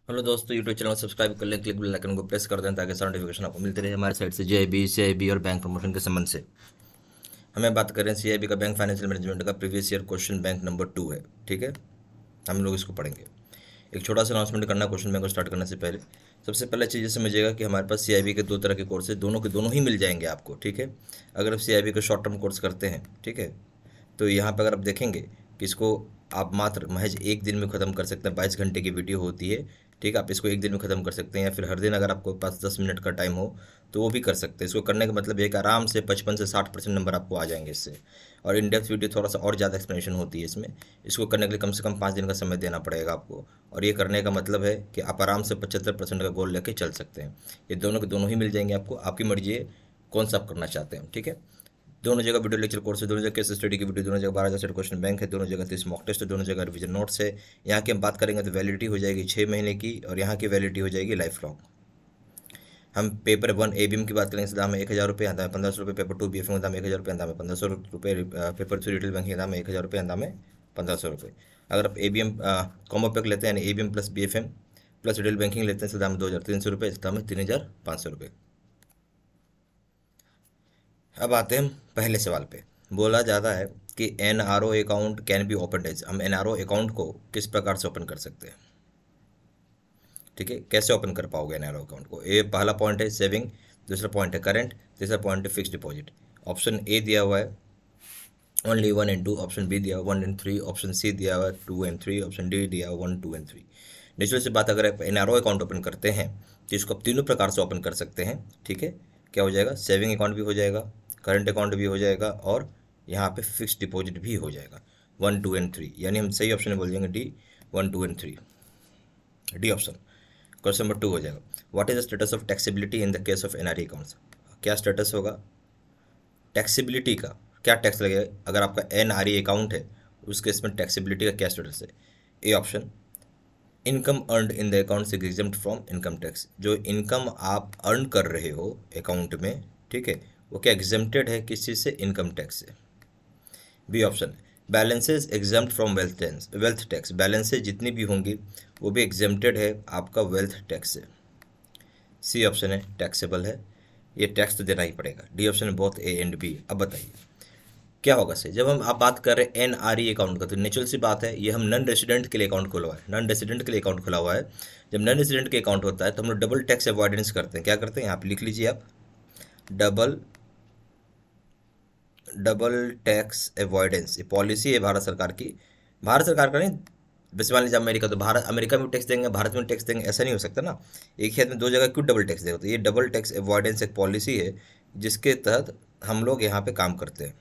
Hello दोस्तों, YouTube channel subscribe कर लें, क्लिक बेल आइकन को प्रेस कर दें ताकि सारा नोटिफिकेशन आपको मिलते रहे हमारे साइड से। जेआईबी, सीआईबी और बैंक प्रमोशन के संबंध से हमें बात करें। सीआईबी का बैंक फाइनेंशियल मैनेजमेंट का previous year question bank number 2 है। ठीक है, हम लोग इसको पढ़ेंगे। एक छोटा सा अनाउंसमेंट करना क्वेश्चन बैंक को स्टार्ट करने से पहले। सबसे पहले चीज़ ये समझिएगा कि हमारे पास सीआईबी के दो तरह के कोर्स है, दोनों के दोनों ही मिल जाएंगे आपको। ठीक है, अगर आप सीआईबी का शॉर्ट टर्म कोर्स करते हैं, ठीक है, तो यहाँ पर अगर आप देखेंगे कि इसको आप मात्र महज एक दिन में ख़त्म कर सकते हैं। 22 घंटे की वीडियो होती है। ठीक है, आप इसको एक दिन में ख़त्म कर सकते हैं, या फिर हर दिन अगर आपको पास 10 मिनट का टाइम हो तो वो भी कर सकते हैं। इसको करने का मतलब एक आराम से 55 से 60% नंबर आपको आ जाएंगे इससे। और इन डेप्थ वीडियो थोड़ा सा और ज़्यादा एक्सप्लेनेशन होती है इसमें। इसको करने के लिए कम से कम 5 दिन का समय देना पड़ेगा आपको। और ये करने का मतलब है कि आप आराम से 75% का गोल लेके चल सकते हैं। ये दोनों के दोनों ही मिल जाएंगे आपको, आपकी मर्जी है कौन सा आप करना चाहते हैं। ठीक है, दोनों जगह वीडियो लेक्चर कोर्स है, दोनों जगह केस स्टडी की वीडियो, दोनों जगह 12,000 सेट क्वेश्चन बैंक है, दोनों जगह 30 मॉक टेस्ट है, दोनों जगह रिविजन नोट्स है। यहाँ की हम बात करेंगे तो वैलिडिटी हो जाएगी 6 महीने की, और यहाँ की वैलिडिटी हो जाएगी लाइफ लॉन्ग। हम पेपर 1 एबीएम की बात करेंगे, दाम है 1,000 रुपये, दाम है 1,500 रुपये। पेपर 2 बीएफएम का दाम है 1,000 रुपये, दाम है 1,500 रुपये। पेपर 3 रिटेल बैंकिंग का दाम है 1,000 रुपये, दाम है 1,500 रुपये। अगर आप एबीएम कॉम्बो पैक लेते हैं, यानी ABM plus BFM plus retail banking लेते हैं, इसका दाम है 2,300 रुपये, इसका दाम है 3,500 रुपये। अब आते हैं हम पहले सवाल पे। बोला जाता है कि NRO account can be open as. हम एनआरओ अकाउंट को किस प्रकार से ओपन कर सकते हैं? ठीक है, कैसे ओपन कर पाओगे एनआरओ अकाउंट को? ये पहला पॉइंट है सेविंग, दूसरा पॉइंट है करंट, तीसरा पॉइंट है फिक्स डिपॉजिट। ऑप्शन ए दिया हुआ है ओनली 1 and 2, ऑप्शन बी दिया हुआ 1 and 3, ऑप्शन सी दिया हुआ 2 and 3, ऑप्शन डी दिया हुआ 1, 2 and 3। नेचुरल सी बात, अगर आप एनआरओ अकाउंट ओपन करते हैं तो इसको आप तीनों प्रकार से ओपन कर सकते हैं। ठीक है, क्या हो जाएगा? सेविंग अकाउंट भी हो जाएगा, करंट अकाउंट भी हो जाएगा, और यहाँ पे फिक्स डिपॉजिट भी हो जाएगा। 1, 2 and 3, यानी हम सही ऑप्शन में बोल देंगे D, 1, 2 and 3, D option. Question number 2 हो जाएगा, what is the status of taxability in the case of NRE accounts. क्या स्टेटस होगा टैक्सेबिलिटी का? क्या टैक्स लगेगा अगर आपका एनआरई अकाउंट है, उस केस में टैक्सेबिलिटी का क्या स्टेटस है? A option, income earned in the account से एग्जेम्प्ट फ्रॉम इनकम टैक्स। जो इनकम आप अर्न कर रहे हो अकाउंट में, ठीक है, वो क्या एग्जेम्प्टेड है किस चीज़ से? इनकम टैक्स से। B option, balances exempt from wealth tax. Balances जितनी भी होंगी वो भी एग्जेम्प्टेड है आपका वेल्थ टैक्स से। सी ऑप्शन है टैक्सेबल है, ये टैक्स तो देना ही पड़ेगा। डी ऑप्शन है बोथ ए एंड बी। अब बताइए क्या होगा सही? जब हम आप बात कर रहे हैं एनआरई अकाउंट का, तो नेचुरल सी बात है ये हम नॉन रेसिडेंट के लिए अकाउंट खोला हुआ है, नॉन रेसिडेंट के लिए अकाउंट खुला हुआ है। जब नॉन रेसिडेंट के अकाउंट होता है तो हम लोग डबल टैक्स अवॉइडेंस करते हैं। क्या करते हैं? यहाँ पे लिख लीजिए आप, डबल डबल टैक्स अवॉइडेंस। ये पॉलिसी है भारत सरकार की। भारत सरकार का नहीं, वैसे मान लीजिए अमेरिका, तो भारत अमेरिका में टैक्स देंगे, भारत में टैक्स देंगे, ऐसा नहीं हो सकता ना। एक ही आदमी दो जगह क्यों डबल टैक्स देगा? तो ये डबल टैक्स अवॉइडेंस एक पॉलिसी है जिसके तहत हम लोग यहाँ पे काम करते हैं।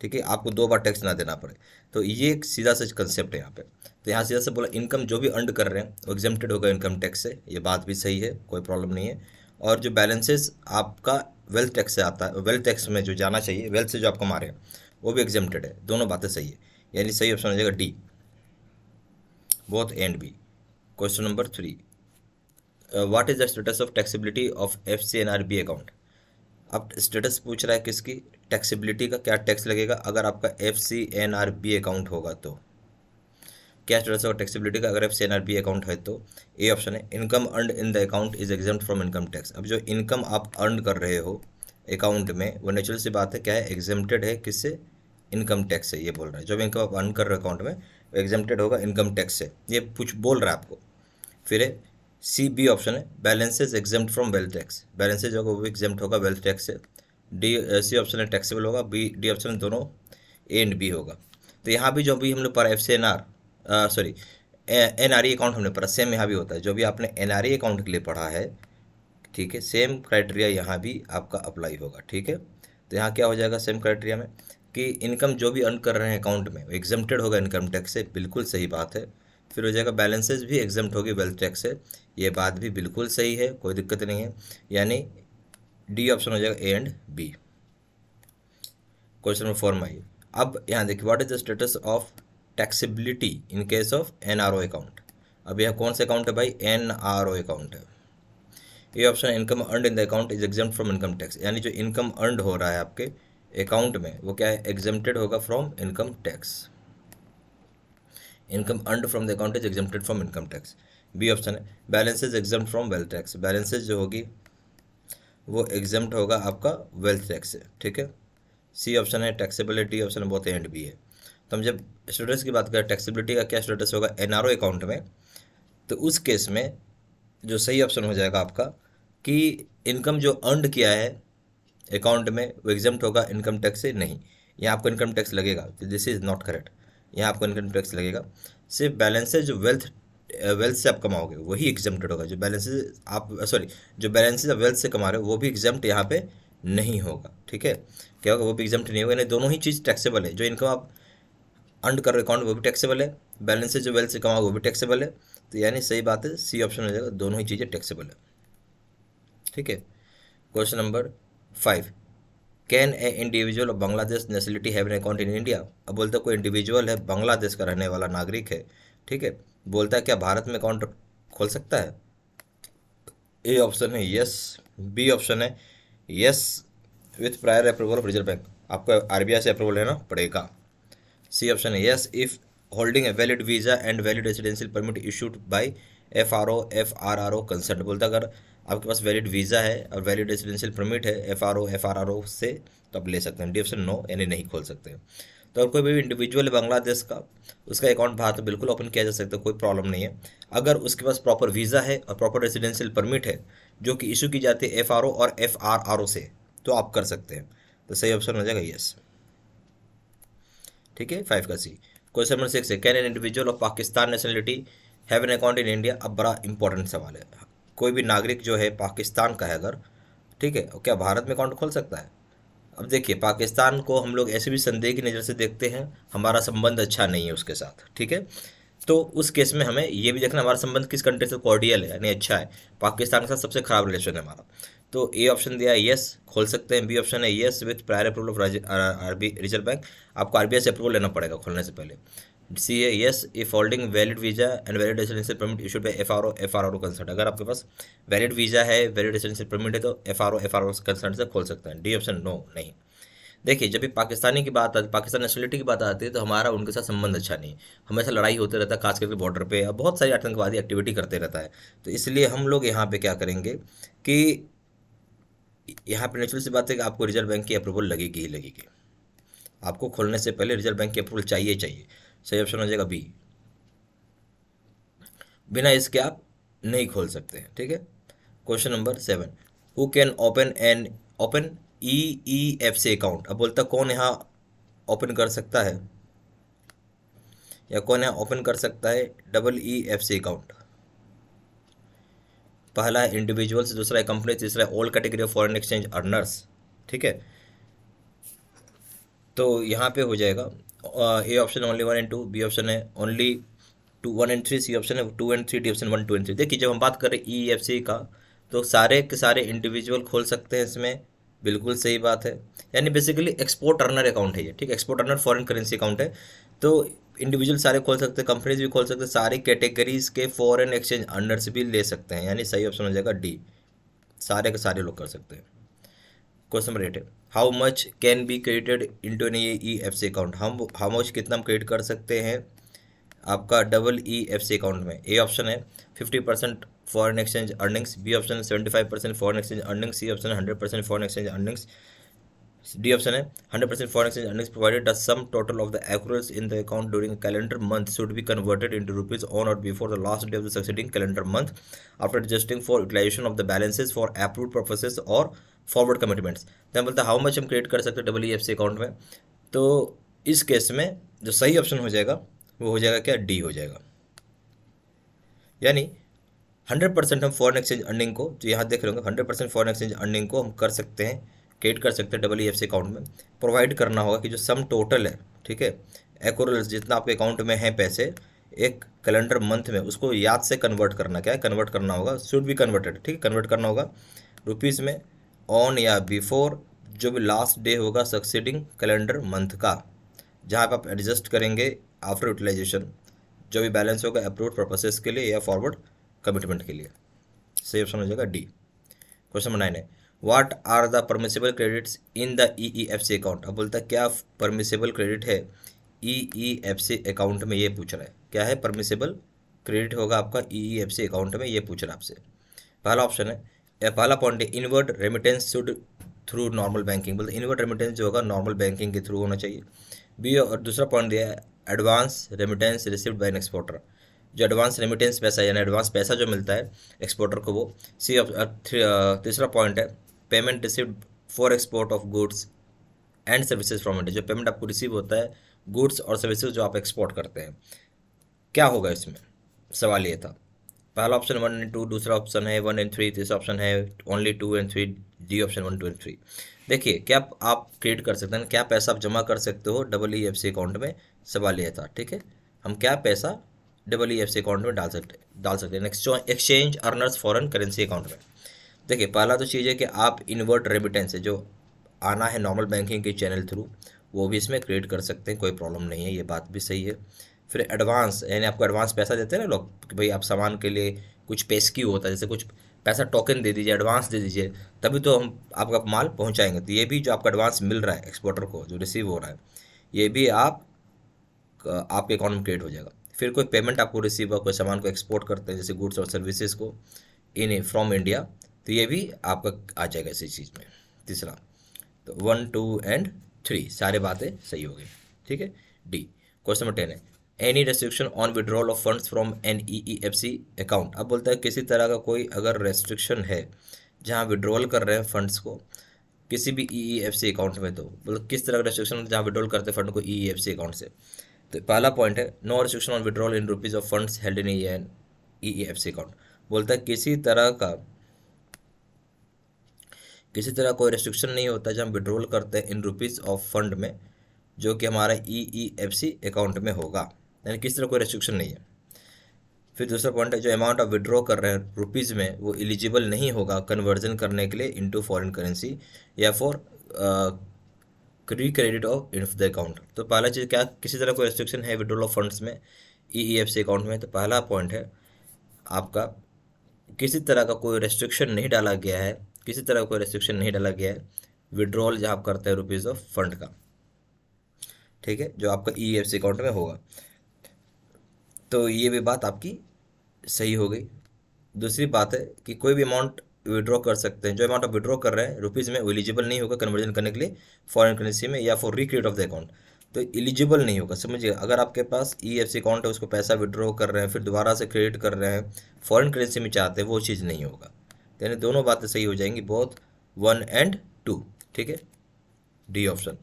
ठीक है, आपको 2 बार टैक्स ना देना पड़े, तो ये एक सीधा सा कंसेप्ट है यहाँ पे। तो यहाँ सीधा से बोला इनकम जो भी अर्न कर रहे हैं वो एग्जेम्प्टेड होगा इनकम टैक्स से। ये बात भी सही है, कोई प्रॉब्लम नहीं है। और जो बैलेंसेस आपका वेल्थ टैक्स से आता है, वेल्थ टैक्स में जो जाना चाहिए, वेल्थ से जो आप कमा रहे हैं वो भी एग्जेम्प्टेड है। दोनों बातें सही है, यानी सही ऑप्शन हो जाएगा D, both and B. Question number 3, what is the status of taxability of F C N R B account. अब स्टेटस पूछ रहा है किसकी? टैक्सेबिलिटी का। क्या टैक्स लगेगा अगर आपका F C N R B account होगा तो? क्या स्टेटस होगा टैक्सेबिलिटी का अगर F C N R B account है तो? ए ऑप्शन है income earned in the account is exempt from income tax. अब जो इनकम आप अर्न कर रहे हो अकाउंट में, वो नेचुरल सी बात है क्या है? एग्जेम्प्टेड है किससे? इनकम टैक्स से। ये बोल रहा है जो भी इनकम आप अर्न कर रहे हो अकाउंट में वो एग्जेम्प्टेड होगा इनकम टैक्स से, ये कुछ बोल रहा है आपको। फिर है सी, बी ऑप्शन है balances exempt from wealth tax. Balances होगा वो एग्जेम्प्ट होगा वेल्थ टैक्स से। डी, सी ऑप्शन है टैक्सेबल होगा। बी, डी ऑप्शन दोनों ए एंड बी होगा। तो यहाँ भी जो भी हम लोग पढ़ा F C N R, sorry N R E account हमने पढ़ा, सेम यहाँ भी होता है। जो भी आपने एन आर ई अकाउंट के लिए पढ़ा है, ठीक है, सेम क्राइटेरिया यहाँ भी आपका अप्लाई होगा। ठीक है, तो यहाँ क्या हो जाएगा सेम क्राइटेरिया में कि इनकम जो भी अर्न कर रहे हैं अकाउंट में एग्जेम्प्टेड होगा इनकम टैक्स से। बिल्कुल सही बात है। फिर हो जाएगा बैलेंसेज भी एग्जेम्प्ट होगी वेल्थ टैक्स से। ये बात भी बिल्कुल सही है, कोई दिक्कत नहीं है, यानी डी ऑप्शन हो जाएगा A and B. Question number 4 में आइए। अब यहाँ देखिए what is the status of taxability in case of N R O account. अब यह कौन सा अकाउंट है भाई? एन आर ओ अकाउंट है। ये option income earned in the account is exempt from income tax, यानी जो इनकम अर्नड हो रहा है आपके अकाउंट में वो क्या है? एग्जेम्प्टेड होगा from income tax. Income earned from the account is exempted from income tax. B option है balances exempt from wealth tax, balances जो होगी वो एग्जम्प्ट होगा आपका वेल्थ टैक्स से, ठीक है। सी ऑप्शन है टैक्सेबिलिटी, डी ऑप्शन है बोथ ए एंड बी है। तो हम जब स्टेटस की बात करें टैक्सेबिलिटी का क्या स्टेटस होगा एनआरओ अकाउंट में, तो उस केस में जो सही ऑप्शन हो जाएगा आपका कि इनकम जो अर्नड किया है अकाउंट में वो एग्जम्प्ट होगा इनकम टैक्स से, नहीं यहाँ आपको इनकम टैक्स लगेगा, दिस इज़ नॉट करेक्ट, यहाँ आपको इनकम टैक्स लगेगा। सिर्फ बैलेंसेज जो वेल्थ से आप कमाओगे वही एग्जम्प्टेड होगा, जो बैलेंसेज आप सॉरी जो बैलेंसेज आप वेल्थ से कमा रहे हो वो भी एग्जम्प्ट यहाँ पे नहीं होगा, ठीक है। क्या होगा, वो भी एग्जम्प्ट नहीं होगा, यानी दोनों ही चीज़ टैक्सेबल है। जो इनकम आप अर्न कर रहे अकाउंट वो भी टैक्सेबल है, बैलेंसेज जो वेल्थ से कमाओगे वो भी टैक्सेबल है। तो यानी सही बात है सी ऑप्शन हो जाएगा, दोनों ही चीज़ें टैक्सेबल है, ठीक है। Question number 5, can a individual of Bangladesh nationality have an account in India. अब बोलता है कोई इंडिविजुअल है बांग्लादेश का रहने वाला नागरिक है, ठीक है, बोलता है क्या भारत में अकाउंट खोल सकता है। ए ऑप्शन है यस, बी ऑप्शन है yes with prior approval of reserve bank, आपको आरबीआई से अप्रूवल लेना पड़ेगा। सी ऑप्शन है yes if holding a valid visa and valid residential permit issued by F R R O concern, बोलता है अगर आपके पास वैलिड वीज़ा है और वैलिड रेजिडेंशियल परमिट है एफ आर आर ओ से तो आप ले सकते हैं। डी ऑप्शन नो, यानी नहीं खोल सकते। तो अगर कोई भी इंडिविजुअल है बांग्लादेश का, उसका अकाउंट भारत में बिल्कुल ओपन किया जा सकता है, कोई प्रॉब्लम नहीं है, अगर उसके पास प्रॉपर वीज़ा है और प्रॉपर रेजिडेंशियल परमिट है जो कि इशू की जाती है एफ आर ओ और एफ आर आर ओ से, तो आप कर सकते हैं। तो सही ऑप्शन हो जाएगा यस, ठीक है। 5 का सी। क्वेश्चन नंबर 6 है can an individual of Pakistan nationality have an account in India. अब बड़ा इंपॉर्टेंट सवाल है, कोई भी नागरिक जो है पाकिस्तान का है अगर, ठीक है, क्या भारत में अकाउंट खोल सकता है। अब देखिए पाकिस्तान को हम लोग ऐसे भी संदेह की नज़र से देखते हैं, हमारा संबंध अच्छा नहीं है उसके साथ, ठीक है। तो उस केस में हमें ये भी देखना हमारा संबंध किस कंट्री से कॉर्डियल है यानी अच्छा है, पाकिस्तान के साथ सबसे खराब रिलेशन है हमारा। तो ए ऑप्शन दिया है यस खोल सकते हैं, बी ऑप्शन है yes with prior approval of RB reserve bank, आपको आरबीआई से अप्रूवल लेना पड़ेगा खोलने से पहले। सी है yes if holding valid visa and valid residential permit issued by F R R O concert, अगर आपके पास वैलिड वीजा है वैलिड रेजिडेंशियल परमिट है तो F R R O concert से खोल सकते हैं। डी ऑप्शन नो, नहीं। देखिए जब भी पाकिस्तानी की बात आती पाकिस्तान नेशनलिटी की बात आती है तो हमारा उनके साथ संबंध अच्छा नहीं है, हमेशा लड़ाई होते रहता है, खास करके बॉर्डर पे अब बहुत सारी आतंकवादी एक्टिविटी करते रहता है। तो इसलिए हम लोग यहाँ पे क्या करेंगे कि यहाँ पे नेचुरल सी बात है कि आपको रिजर्व बैंक की अप्रूवल लगेगी ही लगेगी, आपको खोलने से पहले रिजर्व बैंक की अप्रूवल चाहिए चाहिए। सही ऑप्शन हो जाएगा बी, बिना इसके आप नहीं खोल सकते हैं, ठीक है। Question number 7, who can open EEFC account. अब बोलता कौन यहाँ ओपन कर सकता है या कौन यहाँ ओपन कर सकता है EEFC अकाउंट। पहला है इंडिविजुअल्स, दूसरा है कंपनी, तीसरा है all category of foreign exchange earners, ठीक है। तो यहाँ पे हो जाएगा A option only 1 and 2, B option है ओनली 1 एंड 3, सी ऑप्शन है 2 एंड 3, डी ऑप्शन 1 2 एंड 3। देखिए जब हम बात करें EEFC का तो सारे के सारे इंडिविजुअल खोल सकते हैं इसमें, बिल्कुल सही बात है, यानी बेसिकली एक्सपोर्ट अर्नर अकाउंट है ये, ठीक है, export earner foreign currency account है। तो इंडिविजुअल सारे खोल सकते हैं, कंपनीज भी खोल सकते हैं, सारी कैटेगरीज के फॉरेन एक्सचेंज अर्नर्स भी ले सकते हैं, यानी सही ऑप्शन हो जाएगा डी, सारे के सारे लोग कर सकते हैं। क्वेश्चन नंबर 8 है how much can be credited into an EEFC account. हम हाउ मच कितना हम क्रेडिट कर सकते हैं आपका EEFC अकाउंट में। ए ऑप्शन है 50% foreign exchange earnings, B option 75% foreign exchange earnings, C option 100% foreign exchange earnings, D option है 100% foreign exchange earnings provided the sum total of the accruals in the account during a calendar month should be converted into rupees on or before the last day of the succeeding calendar month after adjusting for utilization of the balances for approved purposes or forward commitments। तो बोलते हैं how much हम create कर सकते हैं EEFC account में। तो इस केस में जो सही ऑप्शन हो जाएगा वो हो जाएगा क्या, डी हो जाएगा, यानी 100% हम फॉरेन एक्सचेंज अर्निंग को जो यहाँ देख रहे होंगे 100% फॉरेन एक्सचेंज अर्निंग को हम कर सकते हैं, क्रिएट कर सकते हैं EEFC अकाउंट में। प्रोवाइड करना होगा कि जो सम टोटल है, ठीक है, एक्रूल्स जितना आपके अकाउंट में है पैसे एक कैलेंडर मंथ में, उसको याद से कन्वर्ट करना, क्या है कन्वर्ट करना होगा, शुड बी कन्वर्टेड, ठीक है, कन्वर्ट करना होगा रुपीज़ में ऑन या बिफोर जो भी लास्ट डे होगा सक्सीडिंग कैलेंडर मंथ का, जहाँ पर आप एडजस्ट करेंगे आफ्टर यूटिलाइजेशन जो भी बैलेंस होगा अप्रूव्ड पर्पसेस के लिए या फॉरवर्ड कमिटमेंट के लिए। सही ऑप्शन हो जाएगा डी। क्वेश्चन नंबर 9 है what are the permissible credits in the EEFC account. अब बोलता है क्या परमिसेबल क्रेडिट है EEFC अकाउंट में, ये पूछ रहा है। क्या है, परमिसेबल क्रेडिट होगा आपका EEFC अकाउंट में, ये पूछ रहा आपसे। पहला ऑप्शन है, पहला पॉइंट है inward remittance should through normal banking, बोलते इनवर्ड रेमिटेंस जो होगा नॉर्मल बैंकिंग के थ्रू होना चाहिए। बी, और दूसरा पॉइंट दिया है advance remittance received by an exporter, जो एडवांस रेमिटेंस पैसा यानी एडवांस पैसा जो मिलता है एक्सपोर्टर को वो। सी, तीसरा पॉइंट है payment received for export of goods and services from India, जो पेमेंट आपको रिसीव होता है गुड्स और सर्विसेज जो आप एक्सपोर्ट करते हैं, क्या होगा इसमें, सवाल ये था। पहला ऑप्शन 1 एंड 2, दूसरा ऑप्शन है 1 एंड 3, तीसरा ऑप्शन है only 2 and 3, D option 1, 2 and 3। देखिए क्या आप क्रिएट कर सकते हैं, क्या पैसा आप जमा कर सकते हो EEFC अकाउंट में, सवाल ये था। ठीक है, हम क्या पैसा EEFC अकाउंट में डाल सकते हैं exchange earners foreign currency account में। देखिए पहला तो चीज़ है कि आप इनवर्ट रेमिटेंस है जो आना है नॉर्मल बैंकिंग के चैनल थ्रू, वो भी इसमें क्रिएट कर सकते हैं, कोई प्रॉब्लम नहीं है, ये बात भी सही है। फिर एडवांस यानी आपको एडवांस पैसा देते हैं ना लोग कि भाई आप सामान के लिए कुछ पेस्क्यू होता है, जैसे कुछ पैसा टोकन दे दीजिए, एडवांस दे दीजिए, तभी तो हम आपका माल पहुंचाएंगे। तो ये भी जो आपका एडवांस मिल रहा है एक्सपोर्टर को जो रिसीव हो रहा है, ये भी आपके अकाउंट में क्रिएट हो जाएगा। फिर कोई पेमेंट आपको रिसीव हो, कोई सामान को एक्सपोर्ट करते हैं जैसे गुड्स और सर्विसेज को इन फ्रॉम इंडिया, तो ये भी आपका आ जाएगा इसी चीज़ में। तीसरा तो 1, 2 एंड 3 सारे बातें सही हो गई। ठीक है, डी। क्वेश्चन नंबर 10 है any restriction on withdrawal of funds from an EEFC account. अब बोलता है किसी तरह का कोई अगर रेस्ट्रिक्शन है जहाँ विड्रॉल कर रहे हैं फंड्स को किसी भी EEFC अकाउंट में, तो मतलब किस तरह का रेस्ट्रिक्शन जहाँ विड्रॉल करते हैं फंड को EEFC अकाउंट से। तो पहला पॉइंट है no restriction on withdrawal in rupees of funds held in EEFC account. बोलता है किसी तरह कोई रेस्ट्रिक्शन नहीं होता जब हम विड्रॉल करते हैं इन रुपीज़ ऑफ फंड में जो कि हमारा EEFC अकाउंट में होगा, यानी किसी तरह कोई रेस्ट्रिक्शन नहीं है। फिर दूसरा पॉइंट है जो अमाउंट आप विड्रॉ कर रहे हैं रुपीज़ में वो एलिजिबल नहीं होगा कन्वर्जन करने के लिए इनटू फॉरेन करेंसी या for credit of in the account. तो पहला चीज़ क्या, किसी तरह कोई रेस्ट्रिक्शन है विड्रॉल ऑफ फंड्स में EEFC अकाउंट में, तो पहला पॉइंट है आपका किसी तरह का कोई रेस्ट्रिक्शन नहीं डाला गया है, किसी तरह का कोई रेस्ट्रिक्शन नहीं डाला गया है विड्रॉल जहाँ आप करते हैं रुपीज़ ऑफ फंड का। ठीक है, जो आपका EEFC अकाउंट में होगा, तो ये भी बात आपकी सही हो गई। दूसरी बात है कि कोई भी अमाउंट विड्रॉ कर सकते हैं, जो अमाउंट आप विड्रॉ कर रहे हैं रुपीज़ में वो एलिजिबल नहीं होगा कन्वर्जन करने के लिए फॉरेन करेंसी में या for recreate of the account, तो एलिजिबल नहीं होगा। समझिए अगर आपके पास EEFC अकाउंट है उसको पैसा विड्रॉ कर रहे हैं फिर दोबारा से क्रेडिट कर रहे हैं फॉरेन करेंसी में चाहते हैं, वो चीज़ नहीं होगा। यानी दोनों बातें सही हो जाएंगी, बोथ 1 एंड 2। ठीक है, डी ऑप्शन।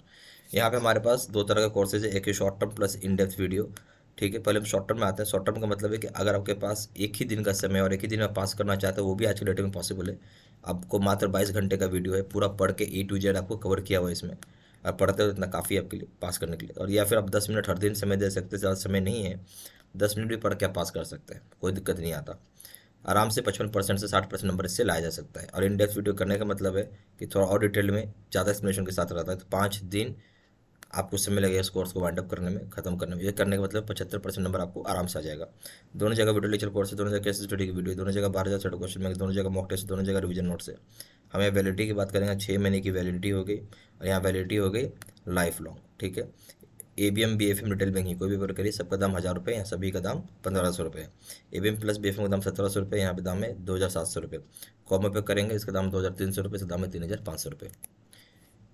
यहाँ पे हमारे पास दो तरह का कोर्सेज है, एक है short term plus in depth video. ठीक है, पहले हम शॉर्ट टर्म में आते हैं। शॉर्ट टर्म का मतलब है कि अगर आपके पास एक ही दिन का समय और एक ही दिन में पास करना चाहते हैं, वो भी आज के डेट में पॉसिबल है। आपको मात्र 22 घंटे का वीडियो है, पूरा पढ़ के A to Z आपको कवर किया हुआ है इसमें, आप पढ़ते हो इतना काफ़ी आपके लिए पास करने के लिए। और या फिर आप 10 मिनट हर दिन समय दे सकते हैं, ज़्यादा समय नहीं है, 10 मिनट भी पढ़ के आप पास कर सकते हैं, कोई दिक्कत नहीं आता। आराम से 55% से 60% नंबर इससे लाया जा सकता है। और इन डेप्थ वीडियो करने का मतलब है कि थोड़ा और डिटेल में ज़्यादा एक्सप्लेनेशन के साथ रहता है, तो 5 दिन आपको समय लगेगा इस कोर्स को वाइंड अप करने में, खत्म करने में। ये करने का मतलब 75% नंबर आपको आराम से आ जाएगा। दोनों जगह वीडियो लेक्चर कोर्स है, दोनों जगह केस स्टडी की वीडियो, दोनों जगह 12,000 क्वेश्चन में, दोनों जगह मॉक टेस्ट, दोनों जगह रिवीजन नोट्स है। हमें वैलिडिटी की बात करेंगे, 6 महीने की वैलिडिटी हो गई और यहाँ वैलिडिटी हो गई लाइफ लॉन्ग। ठीक है, ABM BFM रिटेल बैंकिंग कोई भी वर्क करिए, सबका दाम 1000 रुपये, यहाँ सभी का दाम 1500 रुपये। ABM प्लस BFM का दाम 1700 रुपये, यहाँ पे दाम है 2700 रुपये। कॉमो पे करेंगे इसका दाम 2300 रुपये, इसका दाम है 3500 रुपये।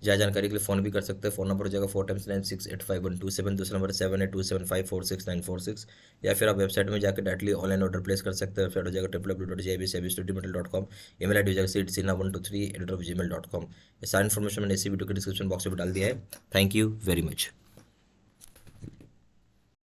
ज़्यादा जानकारी के लिए फ़ोन भी कर सकते हैं। फ़ोन नंबर हो जाएगा 4 टाइम्स 9685 दूसरा नंबर 7827546946, या फिर आप वेबसाइट में जाकर डायरेक्टली ऑनलाइन ऑर्डर प्लेस कर सकते हैं। वेबसाइट हो जाएगा www.jbcabstudymaterial.com, ईमेल आई डी हो जाएगा seedsina123@gmail.com। ये सारी इन्फॉर्मेशन मैंने इसी वीडियो के डिस्क्रिप्शन बॉक्स में डाल दिया है। Thank you very much.